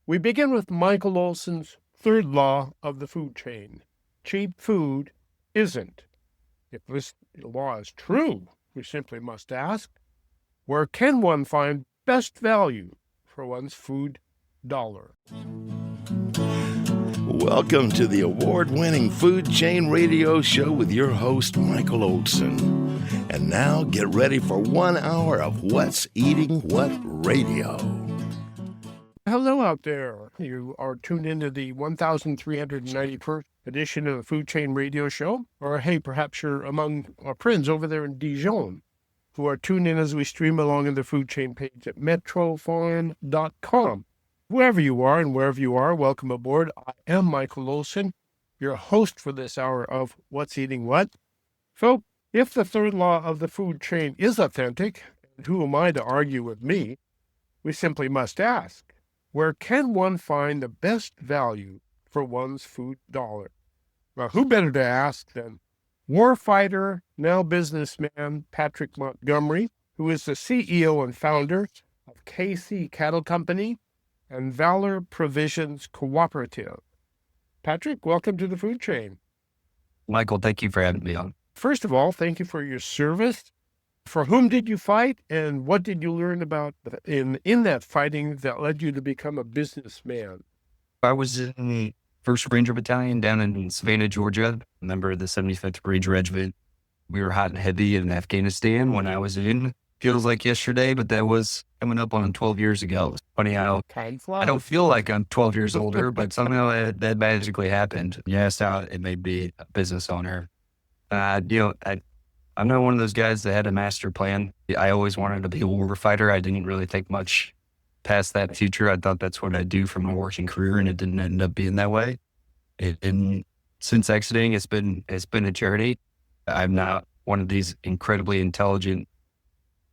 We begin with Michael Olson's third law of the food chain. Cheap food isn't. If this law is true, we simply must ask, where can one find best value for one's food dollar? Welcome to the award-winning Food Chain Radio Show with your host, Michael Olson. And now get ready for 1 hour of What's Eating What Radio. Hello out there. You are tuned into the 1391st edition of the Food Chain Radio Show. Or hey, perhaps you're among our friends over there in Dijon who are tuned in as we stream along in the Food Chain page at metrofarm.com. Whoever you are and wherever you are, welcome aboard. I am Michael Olson, your host for this hour of What's Eating What. So, if the third law of the food chain is authentic, and who am I to argue with me, we simply must ask, where can one find the best value for one's food dollar? Well, who better to ask than warfighter, now businessman, Patrick Montgomery, who is the CEO and founder of KC Cattle Company and Valor Provisions Cooperative. Patrick, welcome to the food chain. Michael, thank you for having me on. First of all, thank you for your service. For whom did you fight, and what did you learn about in that fighting that led you to become a businessman? I was in the 1st Ranger Battalion down in Savannah, Georgia, a member of the 75th Ranger Regiment. We were hot and heavy in Afghanistan when I was in. Feels like yesterday, but that was coming up on 12 years ago. It's funny how I don't feel like I'm 12 years older, but somehow that magically happened. Yes, how it may be a business owner. I'm not one of those guys that had a master plan. I always wanted to be a warfighter. I didn't really think much past that future. I thought that's what I'd do for my working career, and it didn't end up being that way. And since exiting, it's been a journey. I'm not one of these incredibly intelligent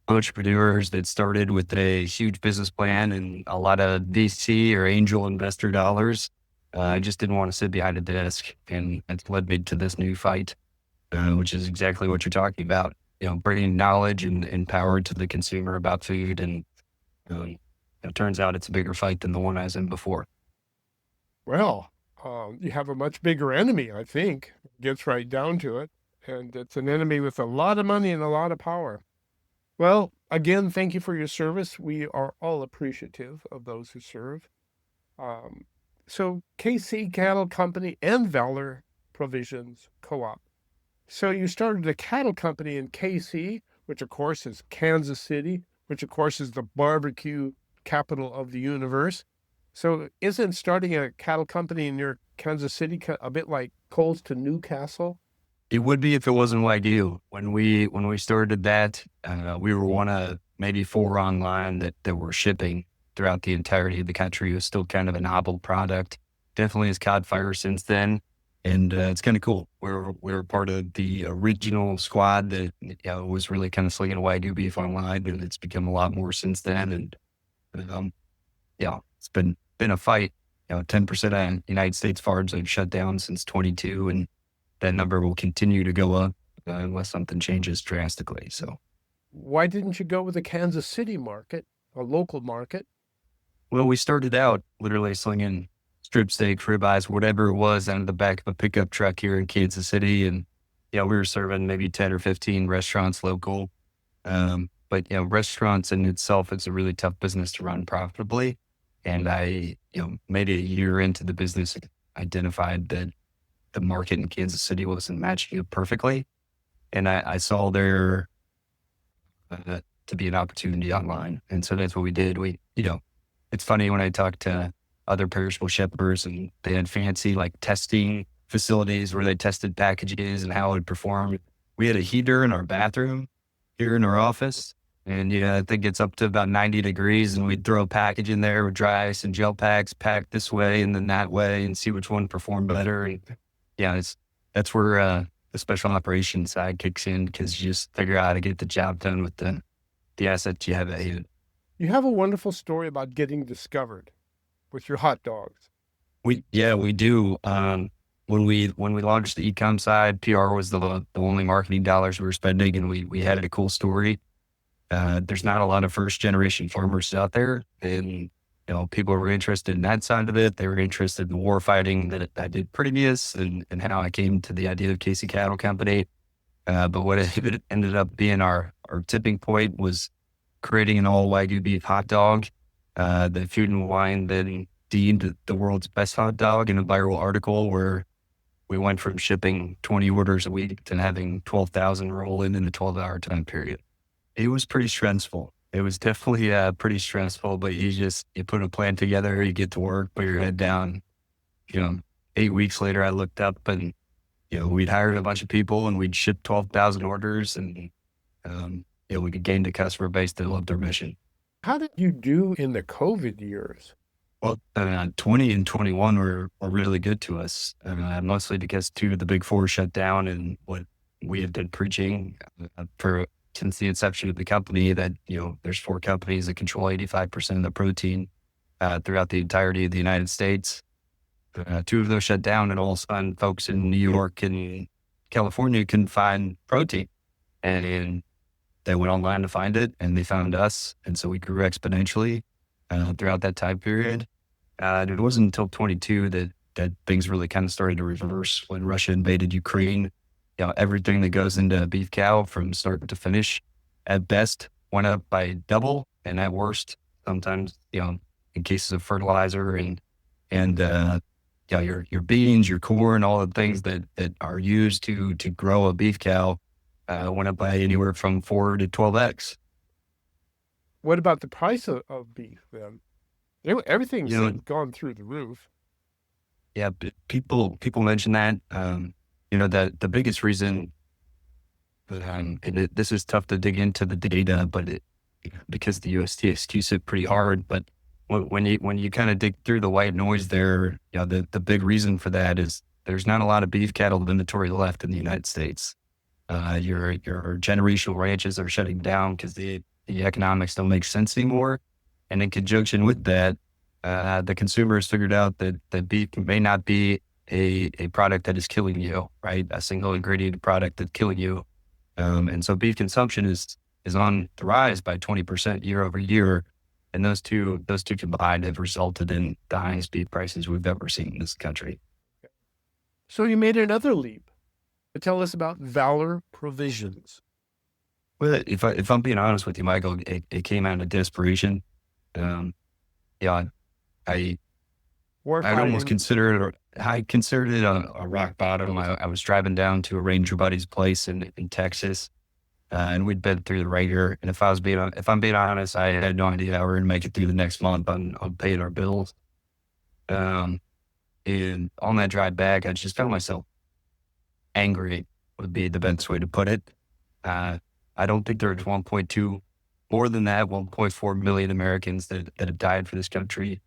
entrepreneurs that started with a huge business plan and a lot of VC or angel investor dollars. I just didn't want to sit behind a desk, and it's led me to this new fight, which is exactly what you're talking about. Bringing knowledge and power to the consumer about food, and it turns out it's a bigger fight than the one I was in before. Well, you have a much bigger enemy, I think. It gets right down to it, and it's an enemy with a lot of money and a lot of power. Well, again, thank you for your service. We are all appreciative of those who serve. So KC Cattle Company and Valor Provisions Co-op. So you started a cattle company in KC, which of course is Kansas City, which of course is the barbecue capital of the universe. So isn't starting a cattle company in your Kansas City a bit like Coles to Newcastle? It would be if it wasn't like you. When we started that, we were one of maybe 4 online that were shipping throughout the entirety of the country. It was still kind of a novel product. Definitely has caught fire since then, and it's kind of cool. We're part of the original squad that was really kind of slinging Wagyu beef online, and it's become a lot more since then. And it's been a fight. 10% of United States farms have shut down since 22, and that number will continue to go up unless something changes drastically. So, why didn't you go with the Kansas City market, a local market? Well, we started out literally slinging strip steak, ribeyes, whatever it was, out of the back of a pickup truck here in Kansas City, and we were serving maybe 10 or 15 restaurants local. But restaurants in itself is a really tough business to run profitably. And I, maybe a year into the business, identified that the market in Kansas City wasn't matching it perfectly. And I saw there to be an opportunity online. And so that's what we did. It's funny when I talk to other perishable shippers, and they had fancy testing facilities where they tested packages and how it would perform. We had a heater in our bathroom here in our office. And I think it's up to about 90 degrees, and we'd throw a package in there with dry ice and gel packs packed this way and then that way, and see which one performed better. And that's where the special operations side kicks in, because you just figure out how to get the job done with the assets you have at hand. You have a wonderful story about getting discovered with your hot dogs. We do. When we launched the e-com side, PR was the only marketing dollars we were spending, and we had a cool story. There's not a lot of first generation farmers out there, and people were interested in that side of it. They were interested in the war fighting that I did previous and how I came to the idea of Casey Cattle Company. But what it ended up being our tipping point was creating an all Wagyu beef hot dog. The Food and Wine then deemed the world's best hot dog in a viral article where we went from shipping 20 orders a week to having 12,000 roll in a 12-hour time period. It was pretty stressful. It was definitely pretty stressful, but you put a plan together, you get to work, put your head down. 8 weeks later, I looked up and, we'd hired a bunch of people and we'd shipped 12,000 orders and, we could gain a customer base that loved our mission. How did you do in the COVID years? Well, 20 and 21 were really good to us, mostly because two of the big four shut down, and what we have been preaching since the inception of the company that, there's 4 companies that control 85% of the protein throughout the entirety of the United States. 2 of those shut down, and all of a sudden folks in New York and California couldn't find protein. And they went online to find it, and they found us. And so we grew exponentially throughout that time period. And it wasn't until 22 that things really kind of started to reverse when Russia invaded Ukraine. Everything that goes into beef cow from start to finish, at best, went up by double, and at worst, sometimes, in cases of fertilizer and your beans, your corn, all the things that are used to grow a beef cow went up by anywhere from 4 to 12x. What about the price of beef then? Everything's gone through the roof. Yeah, people mention that. That the biggest reason, this is tough to dig into the data, but because the USDA skews it pretty hard. But when you kind of dig through the white noise there, the big reason for that is there's not a lot of beef cattle inventory left in the United States. Your generational ranches are shutting down because the economics don't make sense anymore. And in conjunction with that, the consumers figured out that beef may not be a product that is killing you, right? A single ingredient product that's killing you. And so beef consumption is on the rise by 20% year over year. And those two combined have resulted in the highest beef prices we've ever seen in this country. So you made another leap. Tell us about Valor Provisions. Well, if I'm being honest with you, Michael, it came out of desperation. I'd almost consider it. I considered it a rock bottom. I was driving down to a ranger buddy's place in Texas, and we'd been through the ringer. And if I'm being honest, I had no idea how we were going to make it through the next month on paying our bills. And on that drive back, I just found myself angry, would be the best way to put it. I don't think there's 1.2, more than that, 1.4 million Americans that have died for this country,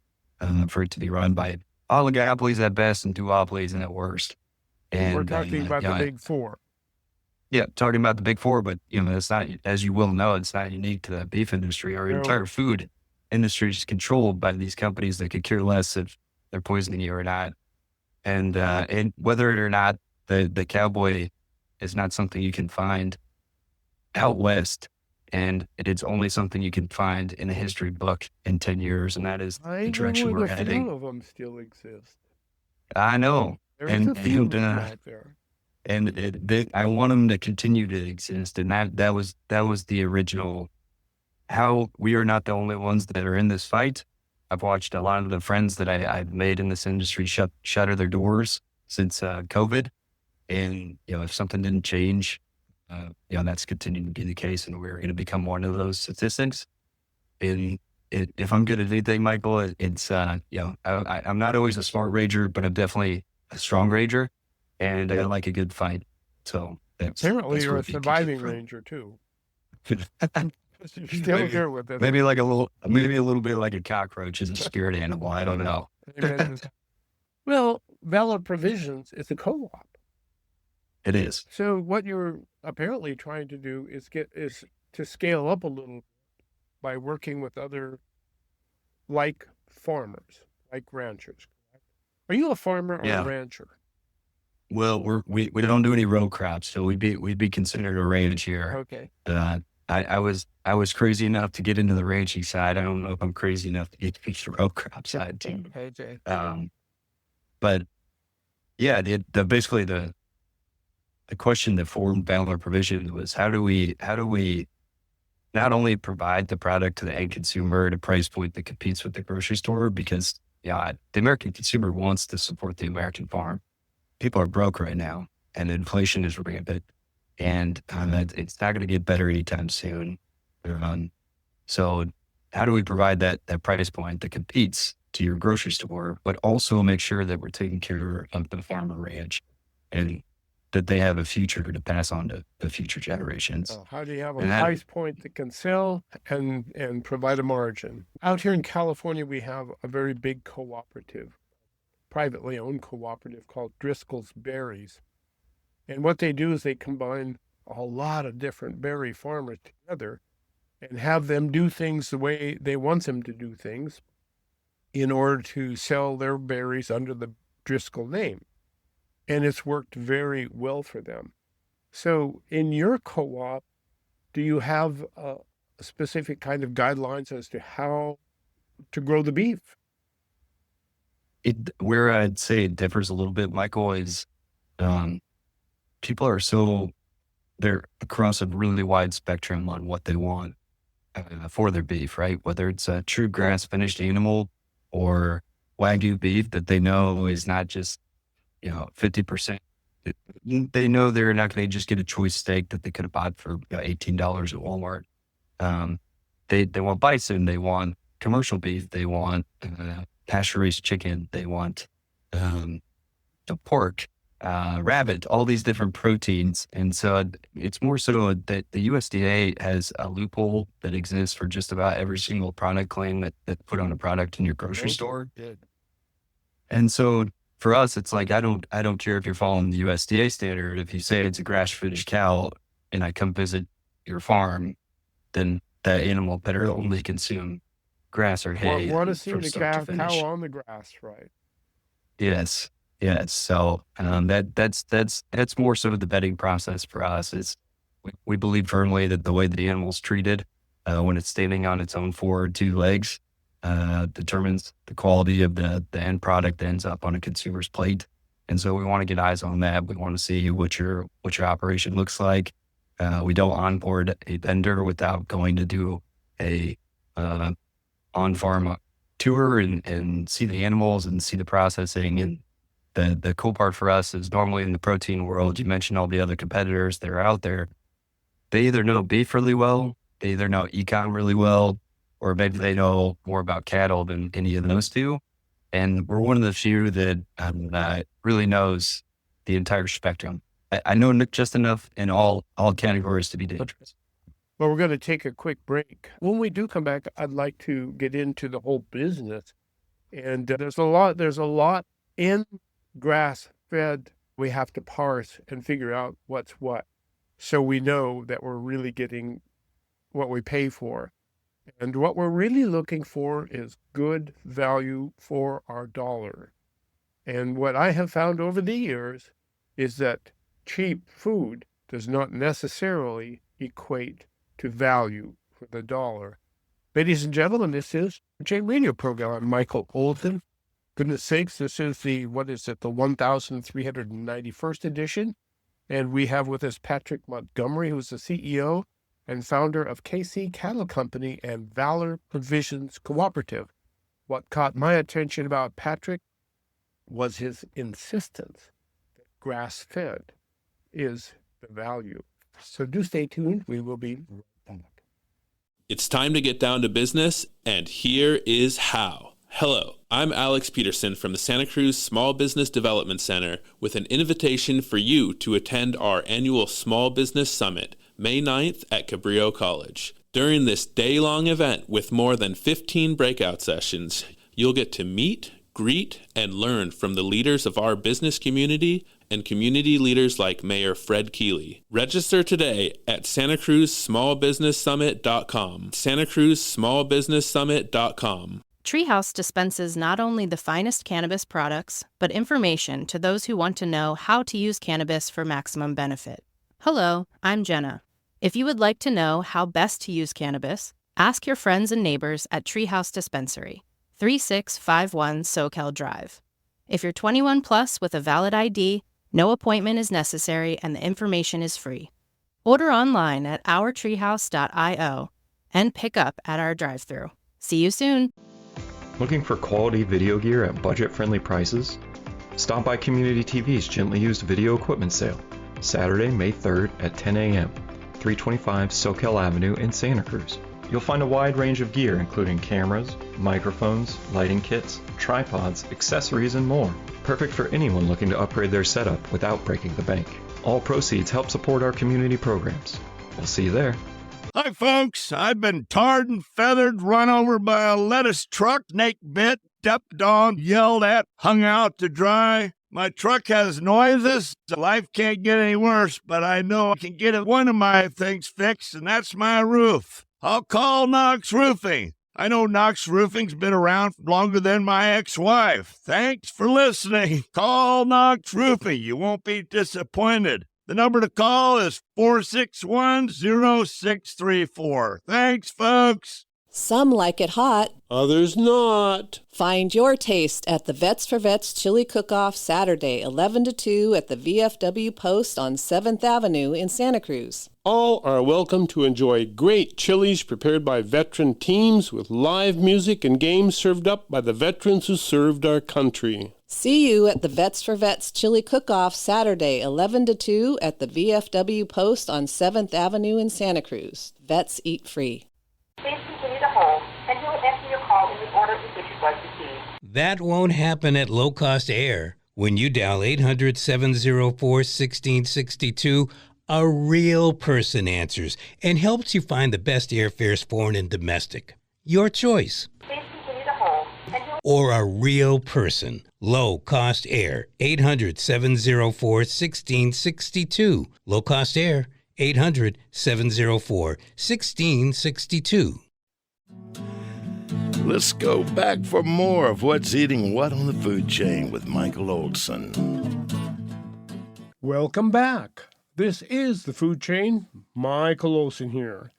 for it to be run by oligopolies at best and duopolies at worst. And we're talking about the big four. Yeah, talking about the big four, but it's not, as you will know, it's not unique to the beef industry. Our entire food industry is controlled by these companies that could care less if they're poisoning you or not. And whether or not the cowboy is not something you can find out west, and it's only something you can find in a history book in 10 years, and that is the direction we're heading. Some of them still exist. I know. There's a few out there. And I want them to continue to exist, and that was the original. How we are not the only ones that are in this fight. I've watched a lot of the friends that I've made in this industry shutter their doors since COVID, and if something didn't change, that's continuing to be the case, and we're going to become one of those statistics. And if I'm good at anything, Michael, it's I'm not always a smart rager, but I'm definitely a strong rager, and I like a good fight. So apparently you're a surviving ranger too. You're still here with us. Maybe a little bit like a cockroach is a spirit animal. I don't know. Well, Valor Provisions is a co-op. It is. So what you're apparently trying to do is to scale up a little by working with other like farmers, like ranchers. Are you a farmer or a rancher? Well, we don't do any row crops, so we'd be considered a ranch here. Okay. I was crazy enough to get into the ranching side. I don't know if I'm crazy enough to get into the row crop side too. Hey, Jay. But yeah, basically the question that formed Valor Provision was how do we not only provide the product to the end consumer at a price point that competes with the grocery store, because the American consumer wants to support the American farm. People are broke right now, and inflation is rampant, and it's not going to get better anytime soon. So how do we provide that price point that competes to your grocery store, but also make sure that we're taking care of the farmer ranch and that they have a future to pass on to the future generations? How do you have a And price point that can sell and provide a margin? Out here in California, we have a very big cooperative, privately owned cooperative called Driscoll's Berries. And what they do is they combine a lot of different berry farmers together and have them do things the way they want them to do things in order to sell their berries under the Driscoll name. And it's worked very well for them. So in your co-op, do you have a specific kind of guidelines as to how to grow the beef? Where I'd say it differs a little bit, Michael, is people they're across a really wide spectrum on what they want for their beef, right? Whether it's a true grass finished animal or Wagyu beef that they know is not just 50%. They know they're not going to just get a choice steak that they could have bought for $18 at Walmart. They want bison, they want commercial beef, they want pasture raised chicken, they want pork, rabbit, all these different proteins. And so it's more so that the USDA has a loophole that exists for just about every single product claim that put on a product in your grocery store. And so for us, it's like, I don't care if you're following the USDA standard. If you say it's a grass-finished cow and I come visit your farm, then that animal better only consume grass or hay. Want to see from the start to cow finish. on the grass, right? Yes. So that's more so the vetting process for us. Is we believe firmly that the way the animal's treated when it's standing on its own 4 or 2 legs determines the quality of the end product that ends up on a consumer's plate. And so we want to get eyes on that. We want to see what your operation looks like. We don't onboard a vendor without going to do a on-farm tour and see the animals and see the processing. And the cool part for us is normally in the protein world, you mentioned all the other competitors that are out there. They either know beef really well, they either know econ really well, or maybe they know more about cattle than any of those two. And we're one of the few that really knows the entire spectrum. I know just enough in all categories to be dangerous. Well, we're going to take a quick break. When we do come back, I'd like to get into the whole business. And there's a lot in grass-fed we have to parse and figure out what's what, so we know that we're really getting what we pay for. And what we're really looking for is good value for our dollar. And what I have found over the years is that cheap food does not necessarily equate to value for the dollar. Ladies and gentlemen, this is the J Radio program. I'm Michael Olson. Goodness sakes, this is the 1,391st edition. And we have with us Patrick Montgomery, who's the CEO and founder of KC Cattle Company and Valor Provisions Cooperative. What caught my attention about Patrick was his insistence that grass-fed is the value. So do stay tuned. We will be right back. It's time to get down to business, and here is how. Hello, I'm Alex Peterson from the Santa Cruz Small Business Development Center with an invitation for you to attend our annual Small Business Summit, May 9th at Cabrillo College. During this day-long event with more than 15 breakout sessions, you'll get to meet, greet, and learn from the leaders of our business community and community leaders like Mayor Fred Keeley. Register today at SantaCruzSmallBusinessSummit.com. SantaCruzSmallBusinessSummit.com. Treehouse dispenses not only the finest cannabis products, but information to those who want to know how to use cannabis for maximum benefit. Hello, I'm Jenna. If you would like to know how best to use cannabis, ask your friends and neighbors at Treehouse Dispensary, 3651 Socal Drive. If you're 21 plus with a valid ID, no appointment is necessary and the information is free. Order online at ourtreehouse.io and pick up at our drive-thru. See you soon. Looking for quality video gear at budget-friendly prices? Stop by Community TV's gently used video equipment sale, Saturday, May 3rd at 10 a.m., 325 Soquel Avenue in Santa Cruz. You'll find a wide range of gear including cameras, microphones, lighting kits, tripods, accessories, and more. Perfect for anyone looking to upgrade their setup without breaking the bank. All proceeds help support our community programs. We'll see you there. Hi, folks. I've been tarred and feathered, run over by a lettuce truck, snake bit, stepped on, yelled at, hung out to dry. My truck has noises. Life can't get any worse, but I know I can get one of my things fixed, and that's my roof. I'll call Knox Roofing. I know Knox Roofing's been around longer than my ex-wife. Thanks for listening. Call Knox Roofing. You won't be disappointed. The number to call is 461-0634. Thanks, folks. Some like it hot. Others not. Find your taste at the Vets for Vets Chili Cook-Off Saturday, 11 to 2 at the VFW Post on 7th Avenue in Santa Cruz. All are welcome to enjoy great chilies prepared by veteran teams with live music and games served up by the veterans who served our country. See you at the Vets for Vets Chili Cook-Off Saturday, 11 to 2 at the VFW Post on 7th Avenue in Santa Cruz. Vets eat free. Please continue to hold, and he will answer your call in the order in which you'd like to see. That won't happen at Low Cost Air. When you dial 800-704-1662, a real person answers and helps you find the best airfares foreign and domestic. Your choice. Please continue to hold, and he will... Or a real person. Low Cost Air, 800-704-1662. Low Cost Air, 800-704-1662. Let's go back for more of What's Eating What on the Food Chain with Michael Olson. Welcome back. This is the Food Chain. Michael Olson here.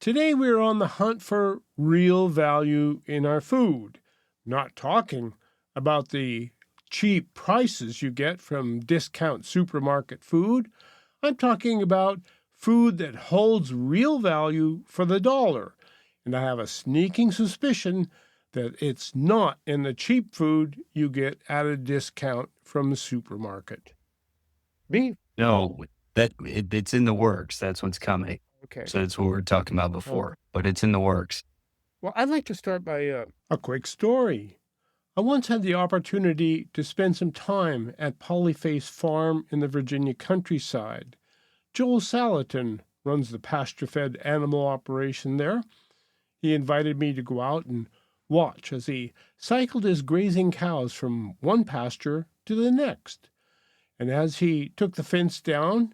Today we're on the hunt for real value in our food. Not talking about the cheap prices you get from discount supermarket food. I'm talking about food that holds real value for the dollar. And I have a sneaking suspicion that it's not in the cheap food you get at a discount from the supermarket. Beef. No, it's in the works. That's what's coming. Okay. So that's what we were talking about before, but it's in the works. Well, I'd like to start by a quick story. I once had the opportunity to spend some time at Polyface Farm in the Virginia countryside. Joel Salatin runs the pasture-fed animal operation there. He invited me to go out and watch as he cycled his grazing cows from one pasture to the next. And as he took the fence down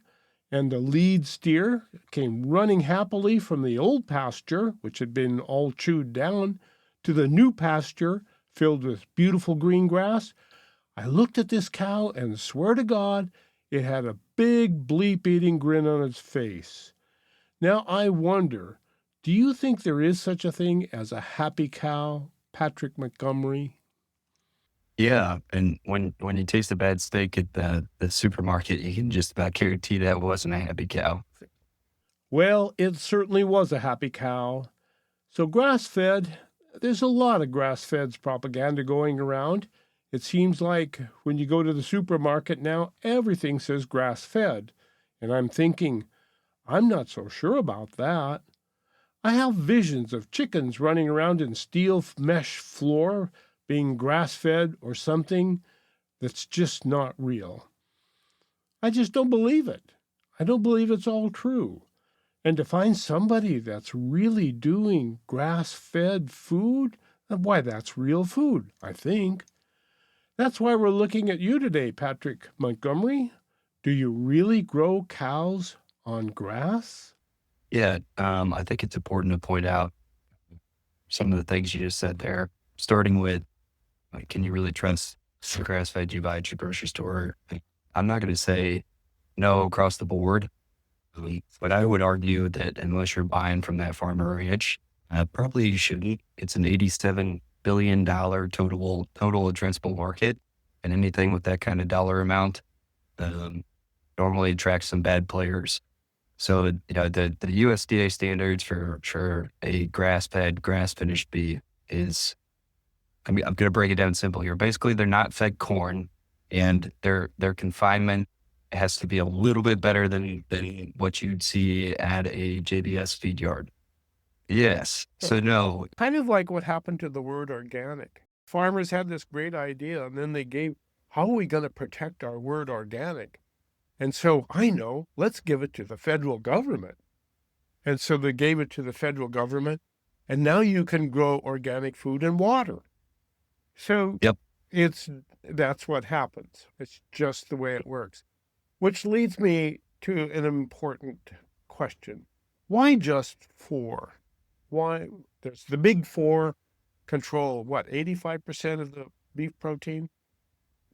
and the lead steer came running happily from the old pasture, which had been all chewed down, to the new pasture filled with beautiful green grass, I looked at this cow and swear to God, it had a big bleep-eating grin on its face. Now I wonder, do you think there is such a thing as a happy cow, Patrick Montgomery? Yeah, and when you taste a bad steak at the supermarket, you can just about guarantee that wasn't a happy cow. Well, it certainly was a happy cow. So grass-fed, there's a lot of grass-fed's propaganda going around. It seems like when you go to the supermarket now, everything says grass-fed. And I'm thinking, I'm not so sure about that. I have visions of chickens running around in steel mesh floor being grass-fed or something that's just not real. I just don't believe it. I don't believe it's all true. And to find somebody that's really doing grass-fed food, why, that's real food, I think. That's why we're looking at you today, Patrick Montgomery. Do you really grow cows on grass? Yeah, I think it's important to point out some of the things you just said there, starting with, like, can you really trust the grass-fed you buy at your grocery store? I'm not going to say no across the board. But I would argue that unless you're buying from that farmer ranch, probably you shouldn't. It's an $87 billion total addressable market. And anything with that kind of dollar amount um, normally attracts some bad players. So, the USDA standards for a grass-fed, grass-finished beef is, I'm going to break it down simple here. Basically, they're not fed corn, and their confinement has to be a little bit better than what you'd see at a JBS feed yard. Yes. So no, Kind of like what happened to the word organic. Farmers had this great idea, and then they gave, how are we going to protect our word organic? And so I know, let's give it to the federal government. And so they gave it to the federal government, and now you can grow organic food in water. So Yep. that's what happens. It's just the way it works. Which leads me to an important question. Why just 4? Why? There's the big 4 control, 85% of the beef protein?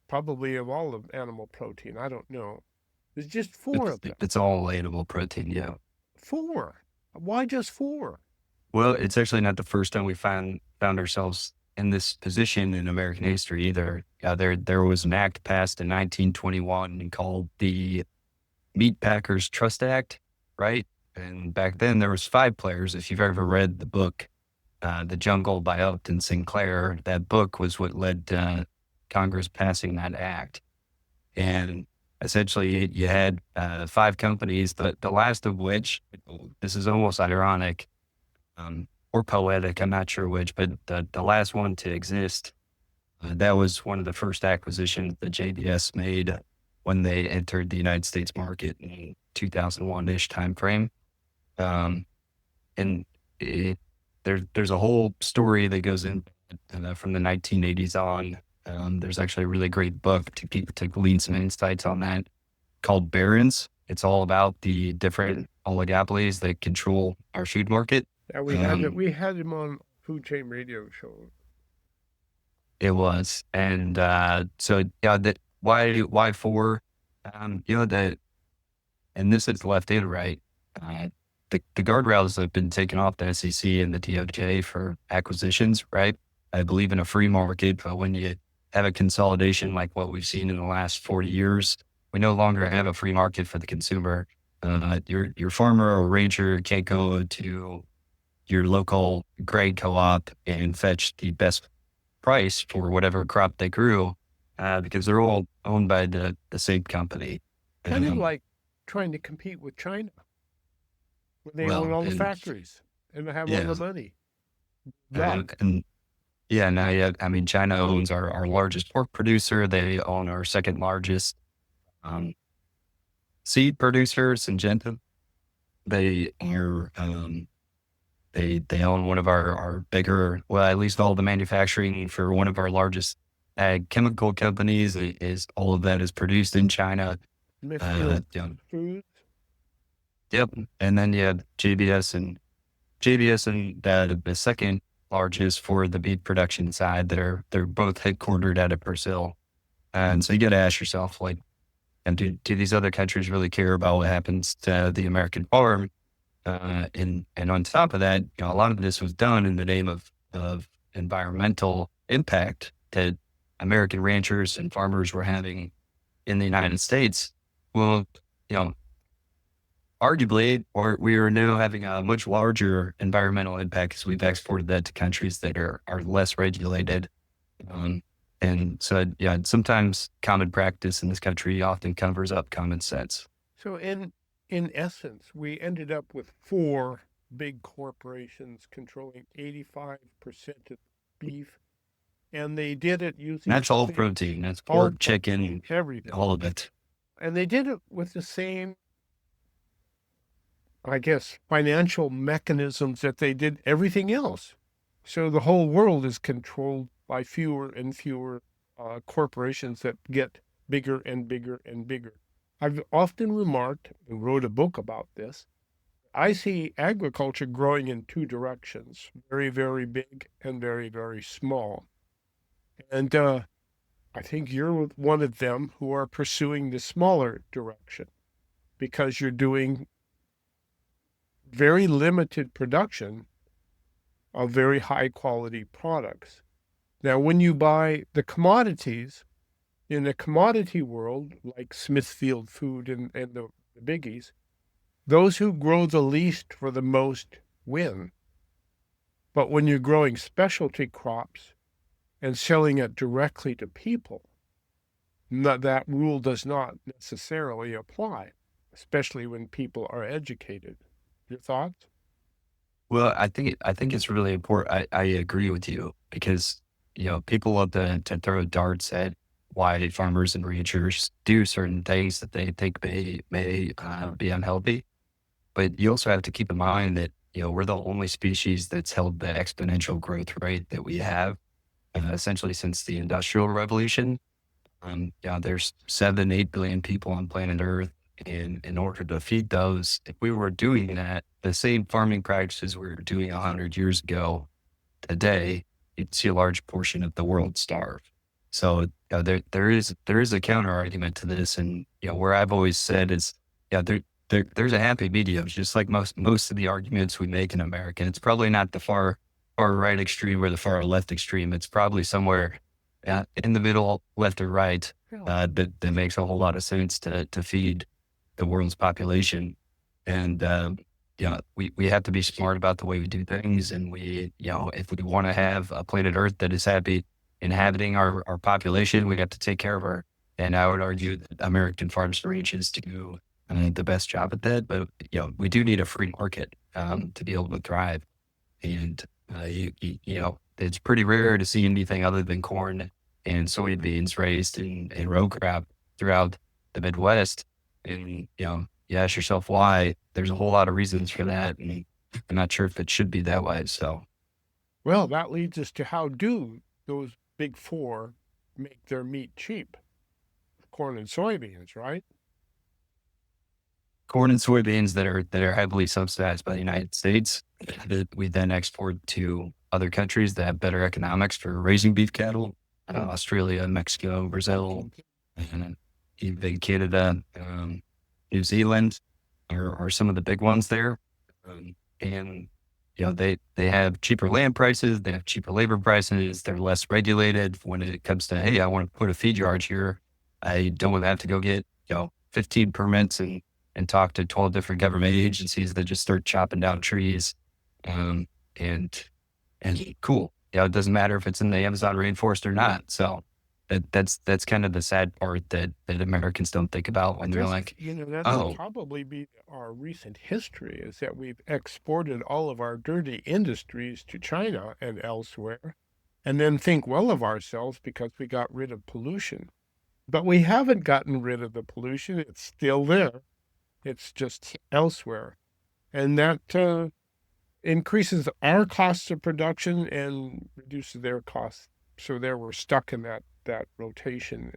Probably of all of animal protein. I don't know. There's just 4 of them. It's all animal protein. Yeah. 4. Why just 4? Well, it's actually not the first time we found ourselves in this position in American history either. There was an act passed in 1921 called the Meat Packers Trust Act, right? And back then there was 5 players. If you've ever read the book, The Jungle by Upton Sinclair, that book was what led to Congress passing that act. And essentially you had 5 companies, the last of which, this is almost ironic, or poetic, I'm not sure which, but the last one to exist, that was one of the first acquisitions that JBS made when they entered the United States market in 2001-ish timeframe. And there's a whole story that goes in from the 1980s on. There's actually a really great book to glean some insights on that called Barons. It's all about the different oligopolies that control our food market. Yeah, we had him on Food Chain Radio show. It was. And so yeah, why 4? That, and this is left and right. The guardrails have been taken off the SEC and the DOJ for acquisitions, right? I believe in a free market, but when you have a consolidation like what we've seen in the last 40 years, we no longer have a free market for the consumer. Your farmer or rancher can't go to your local grain co-op and fetch the best price for whatever crop they grew because they're all owned by the same company. Kind of like trying to compete with China, where they own all the factories and they have all the money. China owns our largest pork producer. They own our second largest seed producer, Syngenta. They are they own one of our bigger, well, at least all the manufacturing for one of our largest ag chemical companies. Is all of that is produced in China. Foods. Yep. And then you have JBS and the second largest for the beef production side. They're both headquartered out of Brazil. And so you got to ask yourself, like, and do these other countries really care about what happens to the American farm? And on top of that, a lot of this was done in the name of environmental impact that American ranchers and farmers were having in the United States. Well, arguably, or we are now having a much larger environmental impact because we've exported that to countries that are less regulated. And so, sometimes common practice in this country often covers up common sense. So in essence, we ended up with 4 big corporations controlling 85% of beef, and they did it using... That's all protein. That's pork, chicken, everything, all of it. And they did it with the same, I guess, financial mechanisms that they did everything else. So the whole world is controlled by fewer and fewer corporations that get bigger and bigger and bigger. I've often remarked and wrote a book about this. I see agriculture growing in 2 directions, very, very big and very, very small. And I think you're one of them who are pursuing the smaller direction because you're doing very limited production of very high quality products. Now, when you buy the commodities in the commodity world, like Smithfield Food and the biggies, those who grow the least for the most win. But when you're growing specialty crops and selling it directly to people, that rule does not necessarily apply, especially when people are educated. Your thoughts? Well, I think it's really important. I agree with you because, people love to throw darts at why farmers and ranchers do certain things that they think may be unhealthy. But you also have to keep in mind that, we're the only species that's held the exponential growth rate that we have, essentially since the Industrial Revolution. There's 7-8 billion people on planet Earth. And in order to feed those, if we were doing that, the same farming practices we were doing 100 years ago, today, you'd see a large portion of the world starve. So there is a counter argument to this, and where I've always said is, there's a happy medium, just like most of the arguments we make in America. It's probably not the far right extreme or the far left extreme. It's probably somewhere in the middle, left or right, that makes a whole lot of sense to feed the world's population. And we have to be smart about the way we do things. And if we want to have a planet Earth that is happy inhabiting our population, we have to take care of her. And I would argue that American farms and ranches do the best job at that. But we do need a free market to be able to thrive. And it's pretty rare to see anything other than corn and soybeans raised in row crop throughout the Midwest. And you ask yourself why. There's a whole lot of reasons for that, and I'm not sure if it should be that way. So, well, that leads us to how do those big four make their meat cheap? Corn and soybeans, right? Corn and soybeans that are heavily subsidized by the United States that we then export to other countries that have better economics for raising beef cattle, Australia, Mexico, Brazil, and even Canada, New Zealand are some of the big ones there. And they have cheaper land prices, they have cheaper labor prices, they're less regulated when it comes to, hey, I want to put a feed yard here. I don't have to go get 15 permits and talk to 12 different government agencies that just start chopping down trees. And cool. It doesn't matter if it's in the Amazon rainforest or not. So that's kind of the sad part that Americans don't think about when they're like, that would probably be our recent history, is that we've exported all of our dirty industries to China and elsewhere, and then think well of ourselves because we got rid of pollution. But we haven't gotten rid of the pollution. It's still there. It's just elsewhere. And that increases our costs of production and reduces their costs. So there we're stuck in that rotation.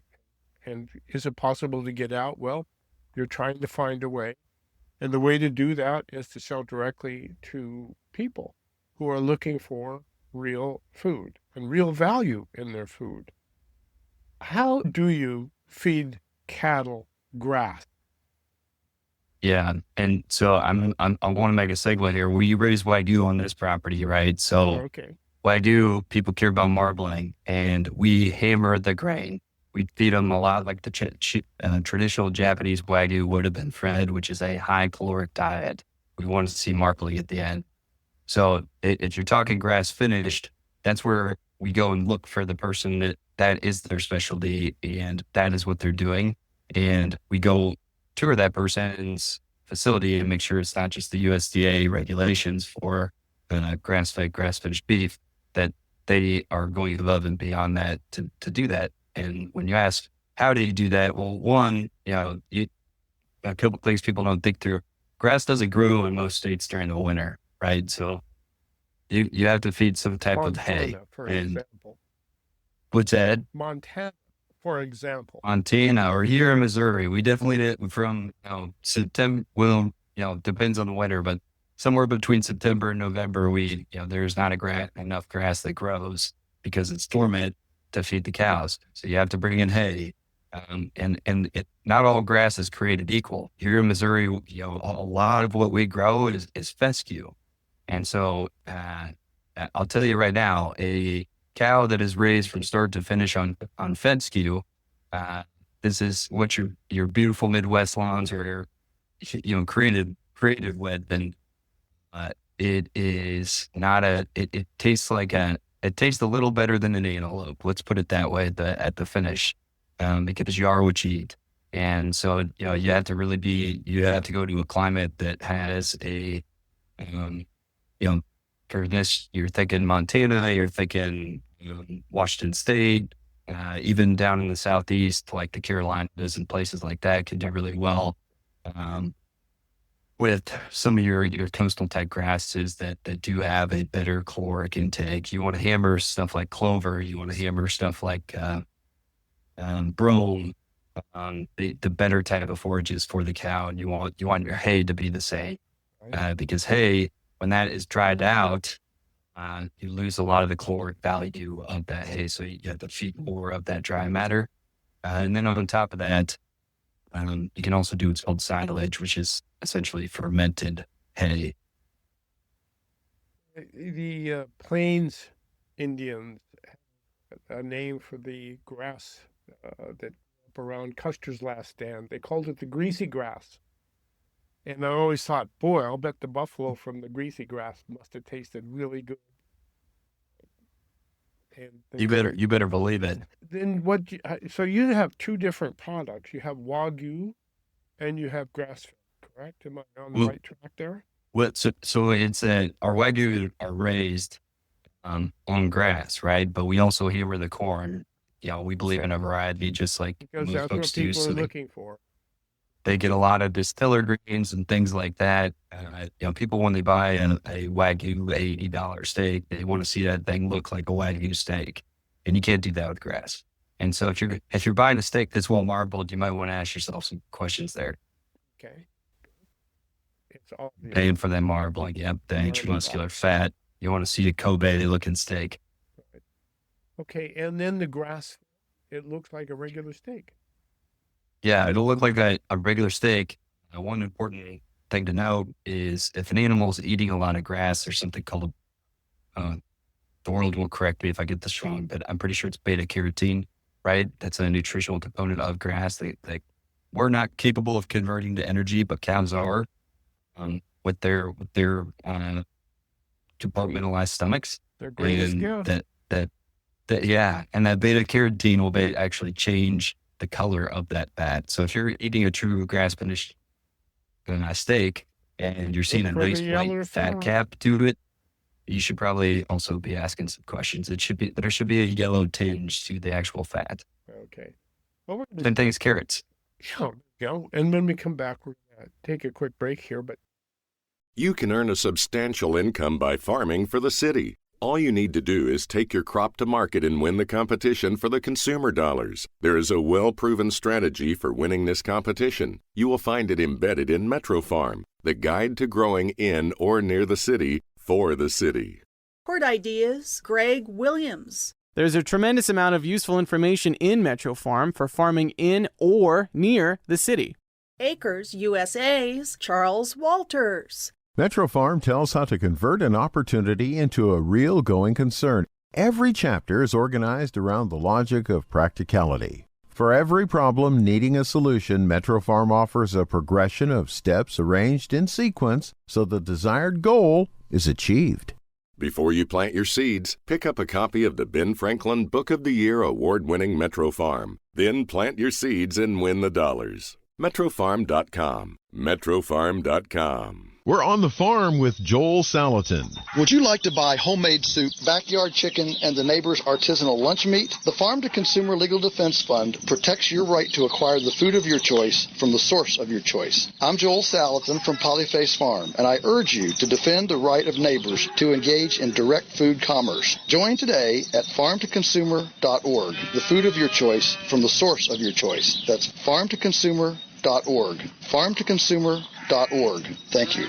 And is it possible to get out? Well, you're trying to find a way. And the way to do that is to sell directly to people who are looking for real food and real value in their food. How do you feed cattle grass? Yeah. And so I want to make a segue here. We raise Wagyu on this property, right? So Okay. Wagyu, people care about marbling, and we hammer the grain. We feed them a lot like the traditional Japanese Wagyu would have been fed, which is a high caloric diet. We want to see marbling at the end. So if you're talking grass finished, that's where we go and look for the person that is their specialty and that is what they're doing. And we go tour that person's facility and make sure it's not just the USDA regulations for grass-fed, grass-finished beef, that they are going above and beyond that to do that. And when you ask, how do you do that? Well, one, a couple things people don't think through. Grass doesn't grow in most states during the winter, right? So you have to feed some type of hay. For example. What's that? Montana, for example. Montana or here in Missouri, we definitely did from September. Well, depends on the winter, but somewhere between September and November, there's not enough grass that grows because it's dormant to feed the cows. So you have to bring in hay. Not all grass is created equal. Here in Missouri, a lot of what we grow is fescue. And so I'll tell you right now, a cow that is raised from start to finish on fescue, this is what your beautiful Midwest lawns are, created with, and it is not it tastes it tastes a little better than an antelope. Let's put it that way at the finish, because you are what you eat. And so, you have to you have to go to a climate that has for this, you're thinking Montana, you're thinking Washington State, even down in the Southeast, like the Carolinas and places like that can do really well with some of your coastal type grasses that do have a better caloric intake. You want to hammer stuff like clover. You want to hammer stuff like brome, the better type of forages for the cow. And you want your hay to be the same, because hay, when that is dried out, you lose a lot of the caloric value of that hay. So you have to feed more of that dry matter. And then on top of that, you can also do what's called silage, which is essentially fermented hay. The Plains Indians have a name for the grass that grew up around Custer's last stand. They called it the greasy grass. And I always thought, boy, I'll bet the buffalo from the greasy grass must have tasted really good. And You better believe it. Then so you have two different products. You have Wagyu and you have grass-fed, correct? Am I on the right track there? So it's our Wagyu are raised on grass, right? But we also hammer the corn. We believe in a variety, just like because most that's folks what do. people So are looking for. they get a lot of distiller grains and things like that. People, when they buy a Wagyu $80 steak, they want to see that thing look like a Wagyu steak, and you can't do that with grass. And so if you're buying a steak that's well marbled, you might want to ask yourself some questions there. Okay. It's all Paying for that marbling, the intramuscular fat. You want to see a Kobe looking steak. Right. Okay, and then the grass, it looks like a regular steak. Yeah, it'll look like a regular steak. One important thing to note is if an animal is eating a lot of grass, there's something called the world will correct me if I get this wrong, but I'm pretty sure it's beta carotene, right? That's a nutritional component of grass that we're not capable of converting to energy, but cows are, with their compartmentalized stomachs. Their greatest gift. And that beta carotene will actually change the color of that fat. So if you're eating a true grass finished steak and you're seeing a nice white fat cap to it, you should probably also be asking some questions. There should be a yellow tinge to the actual fat. Okay. Well, Same thing as carrots. Yeah, go. And when we come back, we're going to take a quick break here. But you can earn a substantial income by farming for the city. All you need to do is take your crop to market and win the competition for the consumer dollars. There is a well-proven strategy for winning this competition. You will find it embedded in Metro Farm, the guide to growing in or near the city for the city. Port Ideas, Greg Williams. There's a tremendous amount of useful information in Metro Farm for farming in or near the city. Acres USA's Charles Walters. Metro Farm tells how to convert an opportunity into a real going concern. Every chapter is organized around the logic of practicality. For every problem needing a solution, Metro Farm offers a progression of steps arranged in sequence so the desired goal is achieved. Before you plant your seeds, pick up a copy of the Ben Franklin Book of the Year award-winning Metro Farm. Then plant your seeds and win the dollars. MetroFarm.com. MetroFarm.com. We're on the farm with Joel Salatin. Would you like to buy homemade soup, backyard chicken, and the neighbor's artisanal lunch meat? The Farm to Consumer Legal Defense Fund protects your right to acquire the food of your choice from the source of your choice. I'm Joel Salatin from Polyface Farm, and I urge you to defend the right of neighbors to engage in direct food commerce. Join today at farmtoconsumer.org, the food of your choice from the source of your choice. That's farmtoconsumer.org. Farmtoconsumer.org. Thank you.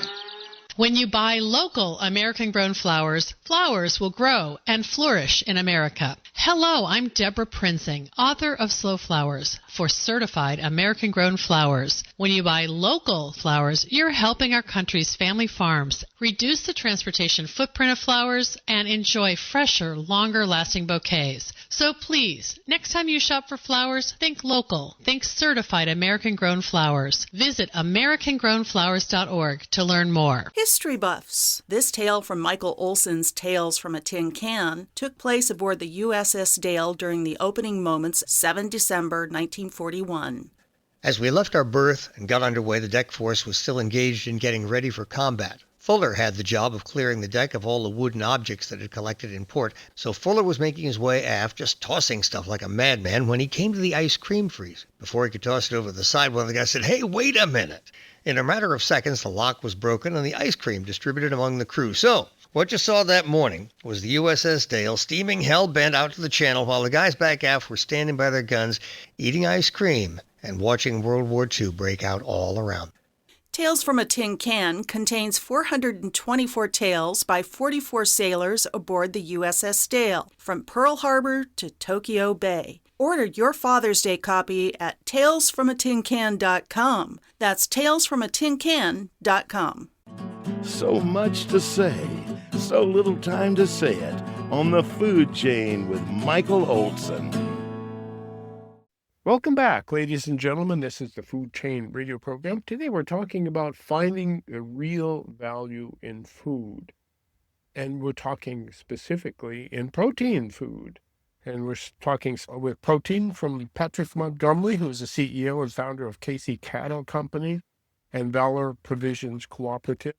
When you buy local American-grown flowers, flowers will grow and flourish in America. Hello, I'm Deborah Prinzing, author of Slow Flowers for certified American-grown flowers. When you buy local flowers, you're helping our country's family farms reduce the transportation footprint of flowers and enjoy fresher, longer-lasting bouquets. So please, next time you shop for flowers, think local. Think certified American-grown flowers. Visit AmericanGrownFlowers.org to learn more. History buffs. This tale from Michael Olson's Tales from a Tin Can took place aboard the USS Dale during the opening moments 7 December 1941. As we left our berth and got underway, the deck force was still engaged in getting ready for combat. Fuller had the job of clearing the deck of all the wooden objects that had collected in port, so Fuller was making his way aft, just tossing stuff like a madman, when he came to the ice cream freeze. Before he could toss it over the side, one of the guys said, "Hey, wait a minute!" In a matter of seconds, the lock was broken and the ice cream distributed among the crew. So, what you saw that morning was the USS Dale steaming hell-bent out to the channel while the guys back aft were standing by their guns, eating ice cream and watching World War II break out all around. Tales from a Tin Can contains 424 tales by 44 sailors aboard the USS Dale, from Pearl Harbor to Tokyo Bay. Order your Father's Day copy at talesfromatincan.com. That's talesfromatincan.com. So much to say, so little time to say it on the food chain with Michael Olson. Welcome back, ladies and gentlemen. This is the Food Chain Radio Program. Today we're talking about finding the real value in food. And we're talking specifically in protein food. And we're talking with protein from Patrick Montgomery, who is the CEO and founder of Casey Cattle Company and Valor Provisions Cooperative.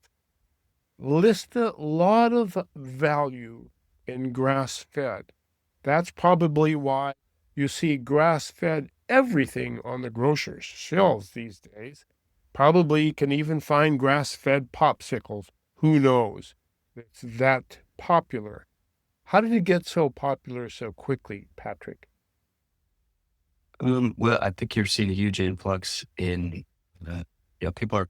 List a lot of value in grass-fed. That's probably why you see grass-fed everything on the grocer's shelves these days. Probably you can even find grass-fed popsicles. Who knows? It's that popular. How did it get so popular so quickly, Patrick? Well, I think you're seeing a huge influx in, people are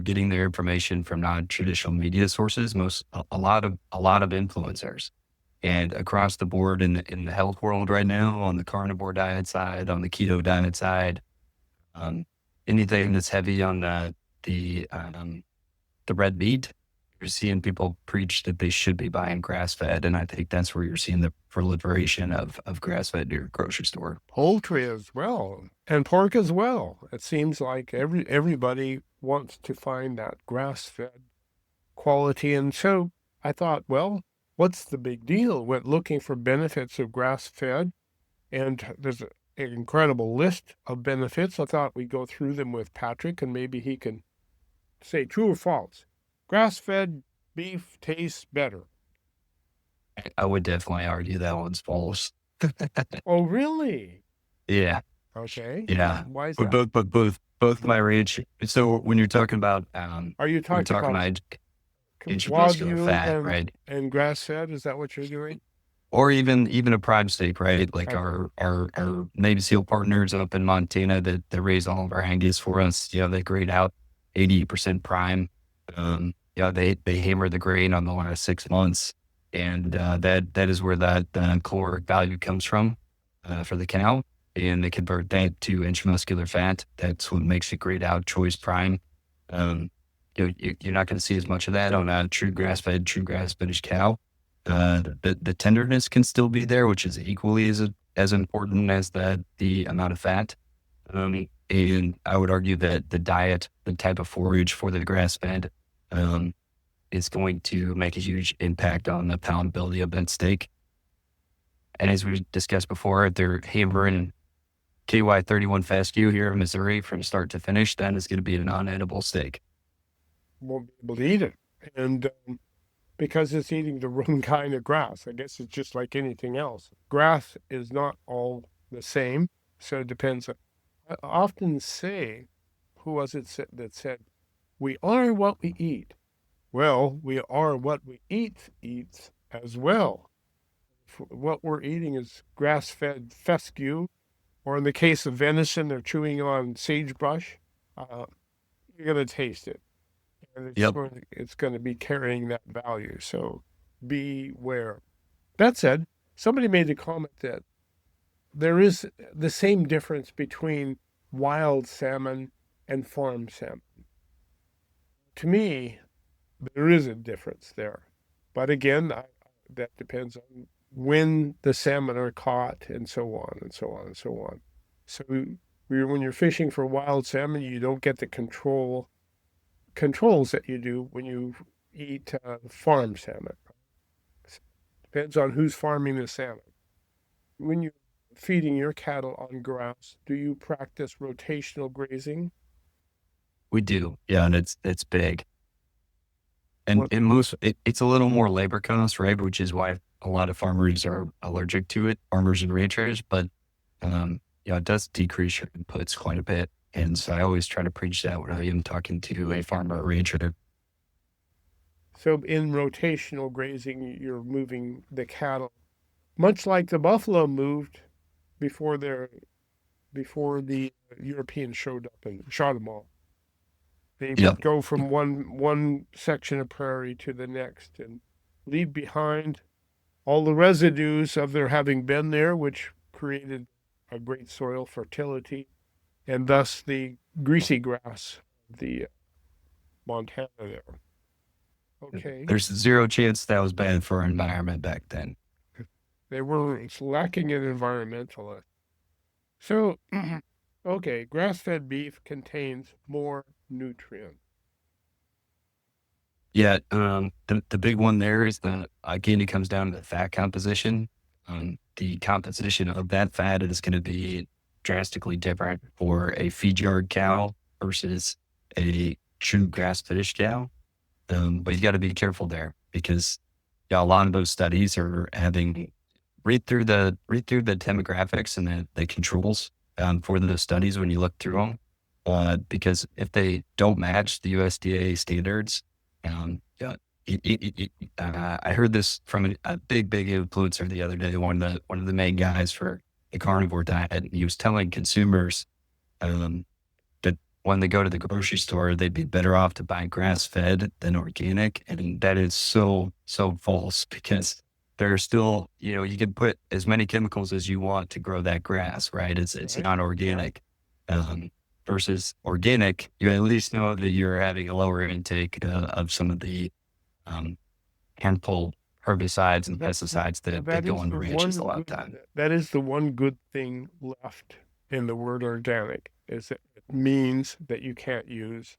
getting their information from non-traditional media sources. A lot of influencers. And across the board in the health world right now, on the carnivore diet side, on the keto diet side, anything that's heavy on the red meat, you're seeing people preach that they should be buying grass-fed, and I think that's where you're seeing the proliferation of grass-fed in your grocery store. Poultry as well, and pork as well. It seems like everybody wants to find that grass-fed quality, and so I thought, well, what's the big deal with looking for benefits of grass-fed? And there's an incredible list of benefits. I thought we'd go through them with Patrick, and maybe he can say true or false. Grass-fed beef tastes better. I would definitely argue that one's false. Oh, really? Yeah. Okay. Yeah. Why is that? But both my range. So when you're talking about, Are you talking about intramuscular fat, right? And grass-fed, is that what you're doing? Or even a prime steak, right? Like our Navy SEAL partners up in Montana that raise all of our Angus for us. They grade out 80% prime. They hammer the grain on the last 6 months, and that is where that caloric value comes from for the cow, and they convert that to intramuscular fat. That's what makes it grade out choice prime. You're not going to see as much of that on a true grass-fed, finished cow. The tenderness can still be there, which is equally as important as the amount of fat. And I would argue that the diet, the type of forage for the grass-fed, is going to make a huge impact on the poundability of that steak. And as we discussed before, if they're hammering KY31 fescue here in Missouri from start to finish, then it's going to be a non-edible steak. Won't be able to eat it. And because it's eating the wrong kind of grass. I guess it's just like anything else. Grass is not all the same, so it depends. I often say, who was it that said, we are what we eat. Well, we are what we eats as well. What we're eating is grass-fed fescue, or in the case of venison, they're chewing on sagebrush. You're going to taste it. and Yep. it's going to be carrying that value. So beware. That said, somebody made the comment that there is the same difference between wild salmon and farm salmon. To me, there is a difference there. But again, that depends on when the salmon are caught and so on and so on and so on. So when you're fishing for wild salmon, you don't get the controls that you do when you eat farm salmon. Depends on who's farming the salmon. When you're feeding your cattle on grass, do you practice rotational grazing? We do. Yeah, and it's big. And in most, it's a little more labor cost, right? Which is why a lot of farmers are allergic to it, farmers and ranchers. But it does decrease your inputs quite a bit. And so I always try to preach that when I am talking to a farmer or rancher. So in rotational grazing, you're moving the cattle, much like the buffalo moved before the Europeans showed up and shot them all. They would go from one section of prairie to the next and leave behind all the residues of their having been there, which created a great soil fertility, and thus the greasy grass of the Montana there. Okay. There's zero chance that was bad for our environment back then. They were lacking in environmentalists. So, okay, grass-fed beef contains more nutrients. Yeah, the big one there is again, it comes down to the fat composition. The composition of that fat is going to be drastically different for a feed yard cow versus a true grass-finished cow. But you got to be careful there because a lot of those studies are having read through the demographics and the controls for those studies when you look through them. Because if they don't match the USDA standards, I heard this from a big influencer the other day, one of the main guys for the carnivore diet. And he was telling consumers that when they go to the grocery store, they'd be better off to buy grass-fed than organic. And that is so false because there's still, you can put as many chemicals as you want to grow that grass, right? It's not organic. Versus organic, you at least know that you're having a lower intake of some of the harmful herbicides and pesticides that go on ranches a lot of time. That is the one good thing left in the word organic, is that it means that you can't use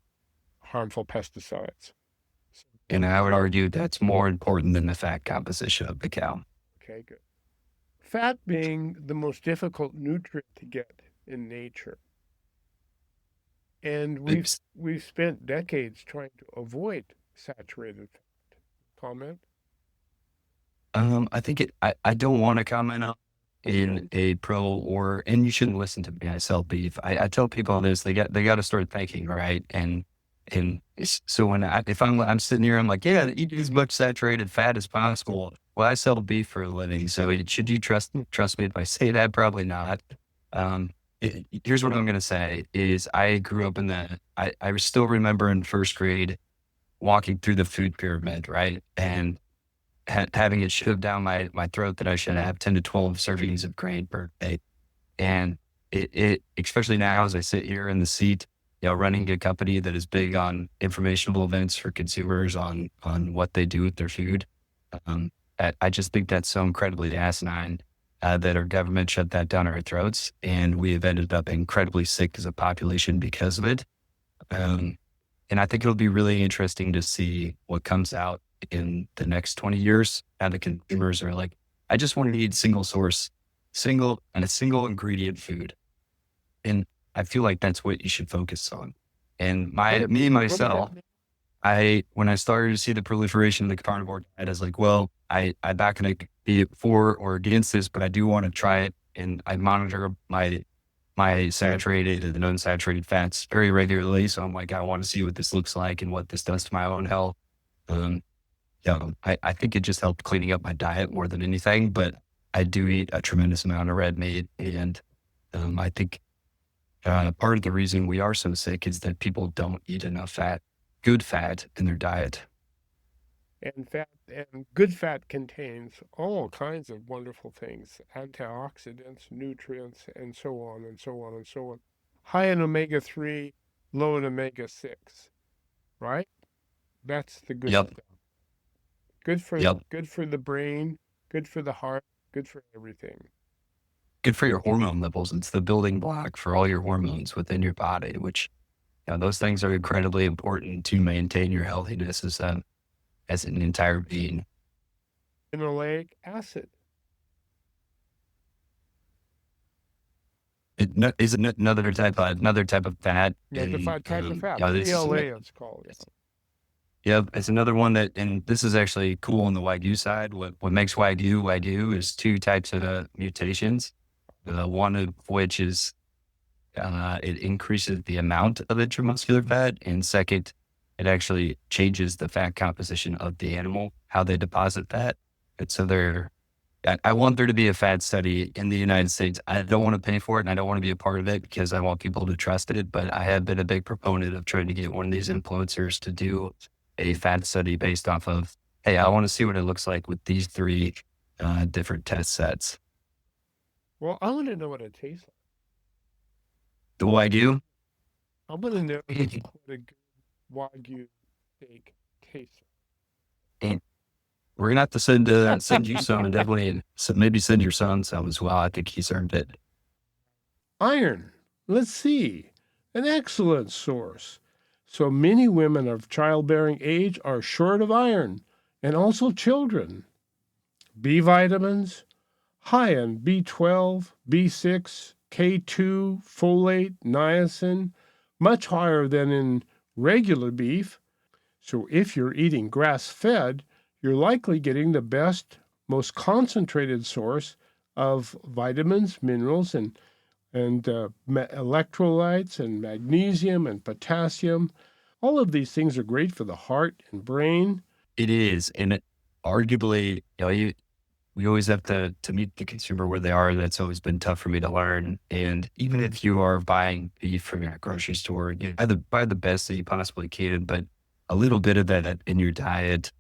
harmful pesticides. And I would argue that's more important than the fat composition of the cow. Okay, good. Fat being the most difficult nutrient to get in nature. And we've spent decades trying to avoid saturated fat. Comment? I think I don't want to comment on in a pro and you shouldn't listen to me. I sell beef. I tell people this, they got to start thinking, right? And so when if I'm sitting here, I'm like, yeah, eat as much saturated fat as possible. Well, I sell beef for a living. So should you trust me if I say that? Probably not. Here's what I'm going to say is I grew up I still remember in first grade walking through the food pyramid, right? And having it shoved down my throat that I should have 10 to 12 servings of grain per day. And it especially now as I sit here in the seat, running a company that is big on informational events for consumers on what they do with their food. I just think that's so incredibly asinine. That our government shut that down our throats, and we have ended up incredibly sick as a population because of it. And I think it'll be really interesting to see what comes out in the next 20 years. And the consumers are like, I just want to eat single ingredient food. And I feel like that's what you should focus on. And myself, when I started to see the proliferation of the carnivore diet, I was like, well, I'm not going to be for or against this, but I do want to try it. And I monitor my saturated and unsaturated fats very regularly. So I'm like, I want to see what this looks like and what this does to my own health. I think it just helped cleaning up my diet more than anything, but I do eat a tremendous amount of red meat. And I think part of the reason we are so sick is that people don't eat enough fat. good fat in their diet. And good fat contains all kinds of wonderful things, antioxidants, nutrients, and so on and so on and so on. High in omega-3, low in omega-6, right? That's the good Yep. stuff. Good for Yep. good for the brain, good for the heart, good for everything. Good for your hormone levels. It's the building block for all your hormones within your body, which those things are incredibly important to maintain your healthiness as an entire being. Linoleic acid. Is another type of fat. Another type of fat. This is PLA, it's called. Yep, it's another one that, and this is actually cool on the Wagyu side. What makes Wagyu is two types of mutations. One of which is it increases the amount of intramuscular fat, and second, it actually changes the fat composition of the animal, how they deposit fat. And so I want there to be a fat study in the United States. I don't want to pay for it, and I don't want to be a part of it because I want people to trust it. But I have been a big proponent of trying to get one of these influencers to do a fat study based off of, hey, I want to see what it looks like with these three different test sets. Well, I want to know what it tastes like. The Wagyu? I want to know what a good Wagyu steak tastes like. And we're going to have to send you some, and definitely maybe send your son some as well. I think he's earned it. Iron. Let's see. An excellent source. So many women of childbearing age are short of iron, and also children. B vitamins, high in B12, B6, K2, folate, niacin, much higher than in regular beef. So if you're eating grass-fed, you're likely getting the best, most concentrated source of vitamins, minerals, and electrolytes and magnesium and potassium. All of these things are great for the heart and brain. It is. And arguably, we always have to meet the consumer where they are. That's always been tough for me to learn. And even if you are buying beef from your grocery store, buy the best that you possibly can, but a little bit of that in your diet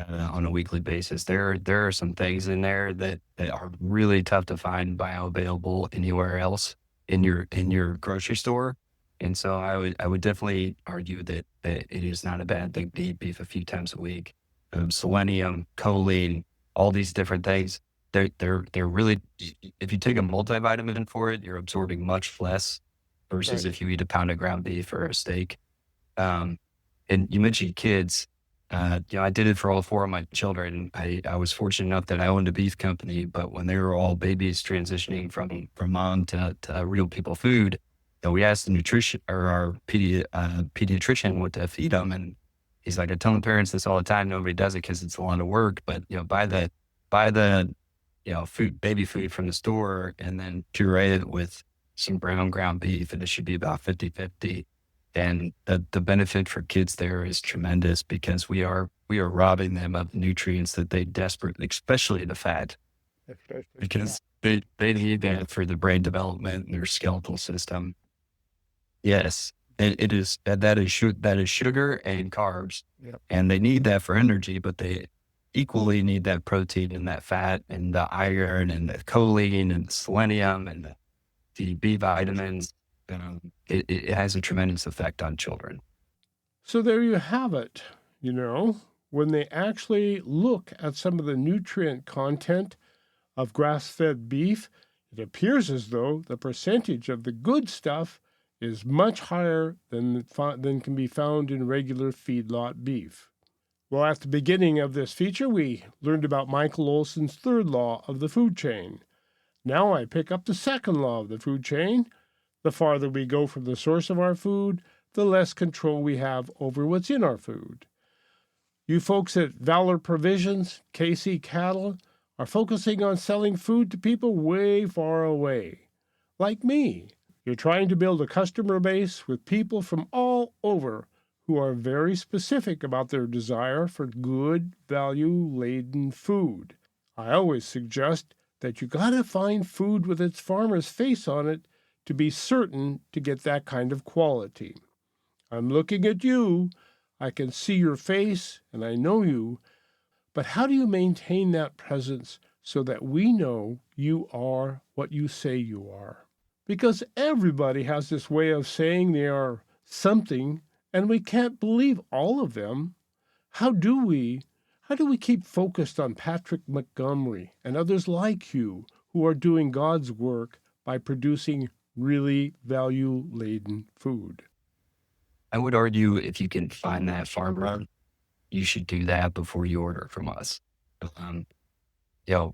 on a weekly basis. There are some things in there that are really tough to find bioavailable anywhere else in your grocery store. And so I would definitely argue that it is not a bad thing to eat beef a few times a week. Selenium, choline, all these different things. They're really, if you take a multivitamin for it, you're absorbing much less versus if you eat a pound of ground beef or a steak. And you mentioned kids. I did it for all four of my children. I was fortunate enough that I owned a beef company, but when they were all babies transitioning from mom to real people food, we asked the nutrition or our pediatrician what to feed them, and he's like, I tell the parents this all the time. Nobody does it because it's a lot of work, but buy the baby food from the store and then puree it with some brown ground beef, and it should be about 50-50. And the benefit for kids there is tremendous because we are robbing them of nutrients that they desperately, especially the fat, because they need that for the brain development and their skeletal system. Yes, it is that is sugar and carbs, and they need that for energy, but they equally need that protein and that fat and the iron and the choline and the selenium and the B vitamins. It has a tremendous effect on children. So there you have it. When they actually look at some of the nutrient content of grass-fed beef, it appears as though the percentage of the good stuff is much higher than can be found in regular feedlot beef. Well, at the beginning of this feature, we learned about Michael Olson's third law of the food chain. Now I pick up the second law of the food chain. The farther we go from the source of our food, the less control we have over what's in our food. You folks at Valor Provisions, KC Cattle, are focusing on selling food to people way far away. Like me, you're trying to build a customer base with people from all over who are very specific about their desire for good, value-laden food. I always suggest that you gotta find food with its farmer's face on it to be certain to get that kind of quality. I'm looking at you. I can see your face and I know you, but how do you maintain that presence so that we know you are what you say you are? Because everybody has this way of saying they are something, and we can't believe all of them. How do we keep focused on Patrick Montgomery and others like you who are doing God's work by producing really value-laden food? I would argue if you can find that farmer, you should do that before you order from us.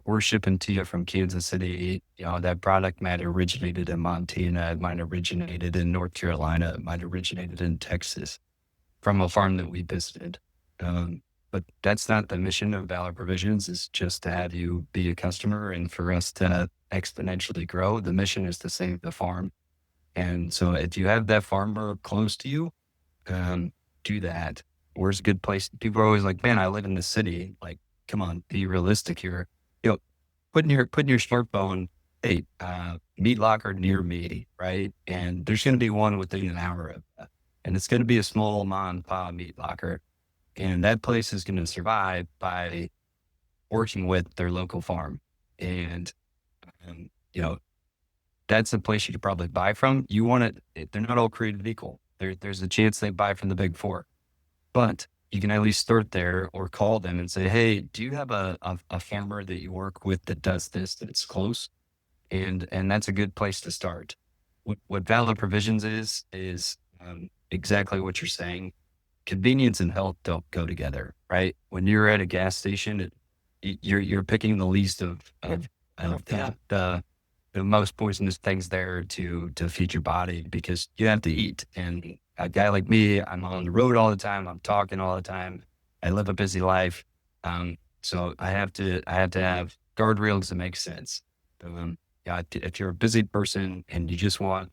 We're shipping to you from Kansas City. That product might have originated in Montana, it might have originated in North Carolina, it might have originated in Texas from a farm that we visited. But that's not the mission of Valor Provisions, is just to have you be a customer and for us to exponentially grow. The mission is to save the farm. And so if you have that farmer close to you, do that. Where's a good place? People are always like, man, I live in the city. Like, come on, be realistic here. Put in your smartphone, hey, meat locker near me, right? And there's going to be one within an hour of that. And it's going to be a small mom and pop meat locker. And that place is going to survive by working with their local farm. And, that's a place you could probably buy from. You want it, they're not all created equal. There's a chance they buy from the big four. But you can at least start there or call them and say, hey, do you have a farmer that you work with that does this, that's close? And that's a good place to start. What Valor Provisions is exactly what you're saying. Convenience and health don't go together, right? When you're at a gas station, you're picking the least of the most poisonous things there to feed your body, because you have to eat. And a guy like me, I'm on the road all the time. I'm talking all the time. I live a busy life. So I have to have guardrails that make sense. If you're a busy person and you just want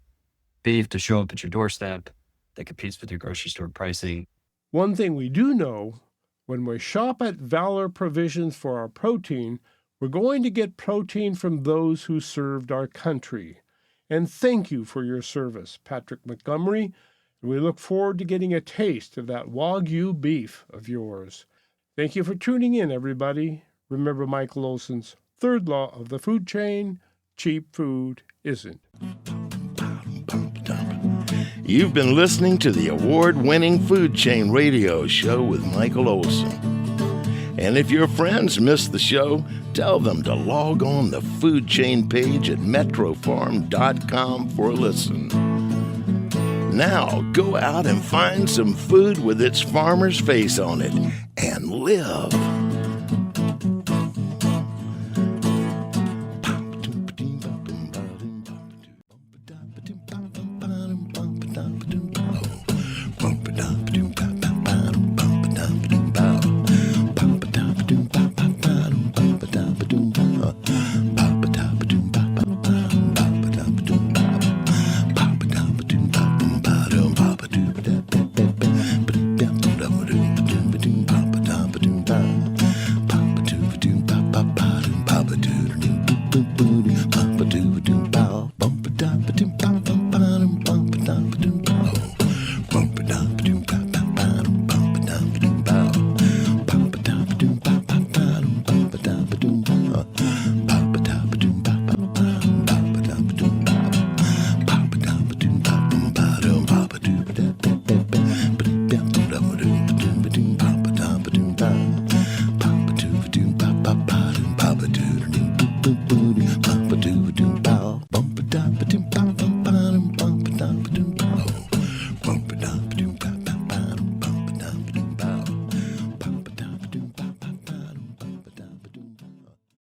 beef to show up at your doorstep that competes with your grocery store pricing. One thing we do know, when we shop at Valor Provisions for our protein, we're going to get protein from those who served our country. And thank you for your service, Patrick Montgomery. And we look forward to getting a taste of that Wagyu beef of yours. Thank you for tuning in, everybody. Remember Michael Olson's third law of the food chain: cheap food isn't. You've been listening to the award-winning Food Chain Radio Show with Michael Olson. And if your friends missed the show, tell them to log on the Food Chain page at metrofarm.com for a listen. Now go out and find some food with its farmer's face on it and live.